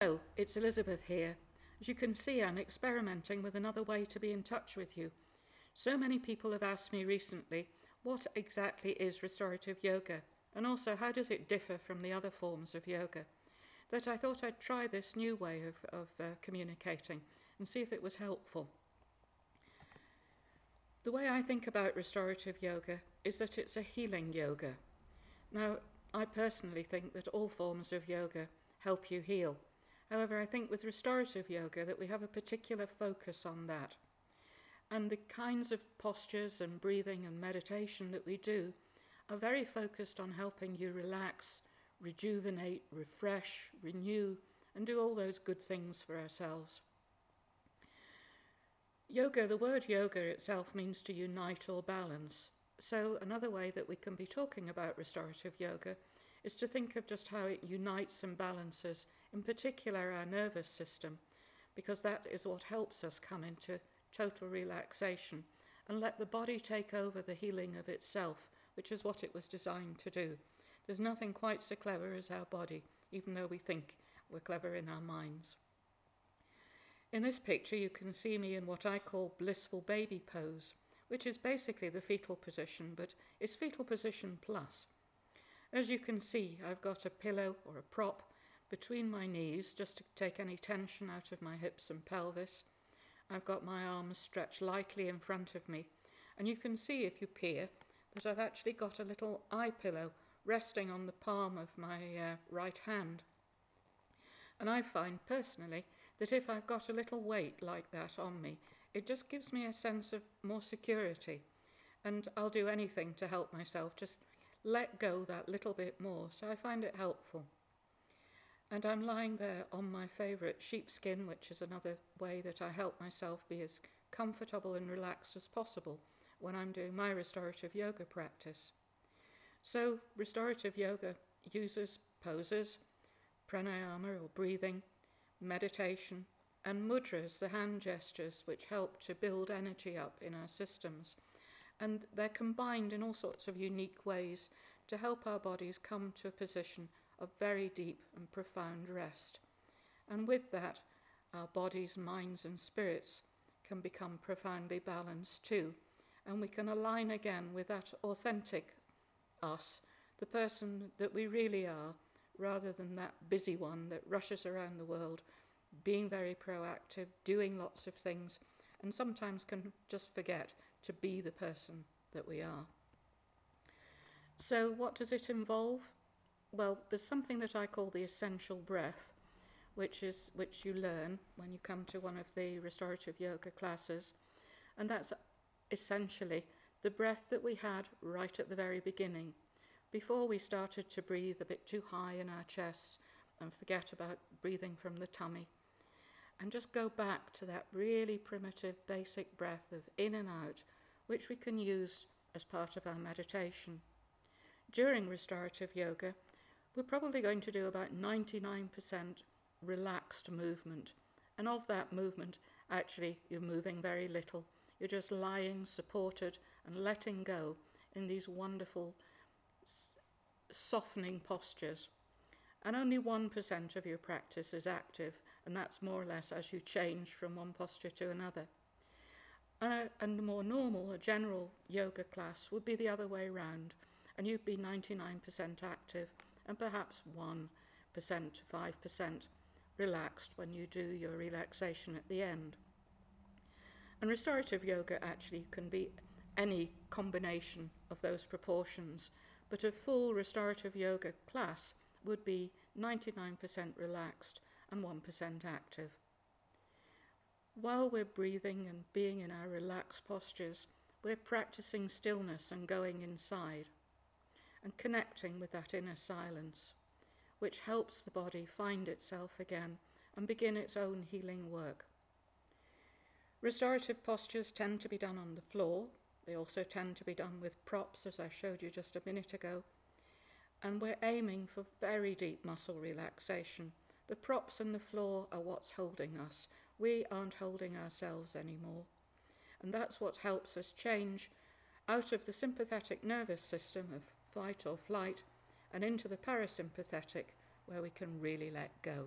Hello, it's Elizabeth here. As you can see, I'm experimenting with another way to be in touch with you. So many people have asked me recently, what exactly is restorative yoga? And also, how does it differ from the other forms of yoga? That I thought I'd try this new way of communicating and see if it was helpful. The way I think about restorative yoga is that it's a healing yoga. Now, I personally think that all forms of yoga help you heal. However, I think with restorative yoga that we have a particular focus on that. And the kinds of postures and breathing and meditation that we do are very focused on helping you relax, rejuvenate, refresh, renew, and do all those good things for ourselves. Yoga, the word yoga itself means to unite or balance. So another way that we can be talking about restorative yoga is to think of just how it unites and balances, in particular our nervous system, because that is what helps us come into total relaxation and let the body take over the healing of itself, which is what it was designed to do. There's nothing quite so clever as our body, even though we think we're clever in our minds. In this picture, you can see me in what I call blissful baby pose, which is basically the fetal position, but it's fetal position plus. As you can see, I've got a pillow or a prop between my knees just to take any tension out of my hips and pelvis. I've got my arms stretched lightly in front of me, and you can see if you peer that I've actually got a little eye pillow resting on the palm of my right hand. And I find personally that if I've got a little weight like that on me, it just gives me a sense of more security, and I'll do anything to help myself just let go that little bit more, so I find it helpful. And I'm lying there on my favourite sheepskin, which is another way that I help myself be as comfortable and relaxed as possible when I'm doing my restorative yoga practice. So restorative yoga uses poses, pranayama or breathing, meditation, and mudras, the hand gestures, which help to build energy up in our systems. And they're combined in all sorts of unique ways to help our bodies come to a position of very deep and profound rest. And with that, our bodies, minds, and spirits can become profoundly balanced too. And we can align again with that authentic us, the person that we really are, rather than that busy one that rushes around the world, being very proactive, doing lots of things, and sometimes can just forget to be the person that we are. So what does it involve? Well, there's something that I call the essential breath, which you learn when you come to one of the restorative yoga classes, and that's essentially the breath that we had right at the very beginning, before we started to breathe a bit too high in our chests and forget about breathing from the tummy, and just go back to that really primitive basic breath of in and out, which we can use as part of our meditation. During restorative yoga, we're probably going to do about 99% relaxed movement, and of that movement, actually, you're moving very little. You're just lying supported and letting go in these wonderful softening postures. And only 1% of your practice is active, and that's more or less as you change from one posture to another. And a more normal, a general yoga class would be the other way around, and you'd be 99% active and perhaps 1% to 5% relaxed when you do your relaxation at the end. And restorative yoga actually can be any combination of those proportions, but a full restorative yoga class would be 99% relaxed and 1% active. While we're breathing and being in our relaxed postures, we're practicing stillness and going inside and connecting with that inner silence, which helps the body find itself again and begin its own healing work. Restorative postures tend to be done on the floor. They also tend to be done with props, as I showed you just a minute ago. And we're aiming for very deep muscle relaxation. The props and the floor are what's holding us. We aren't holding ourselves anymore. And that's what helps us change out of the sympathetic nervous system of fight or flight and into the parasympathetic, where we can really let go.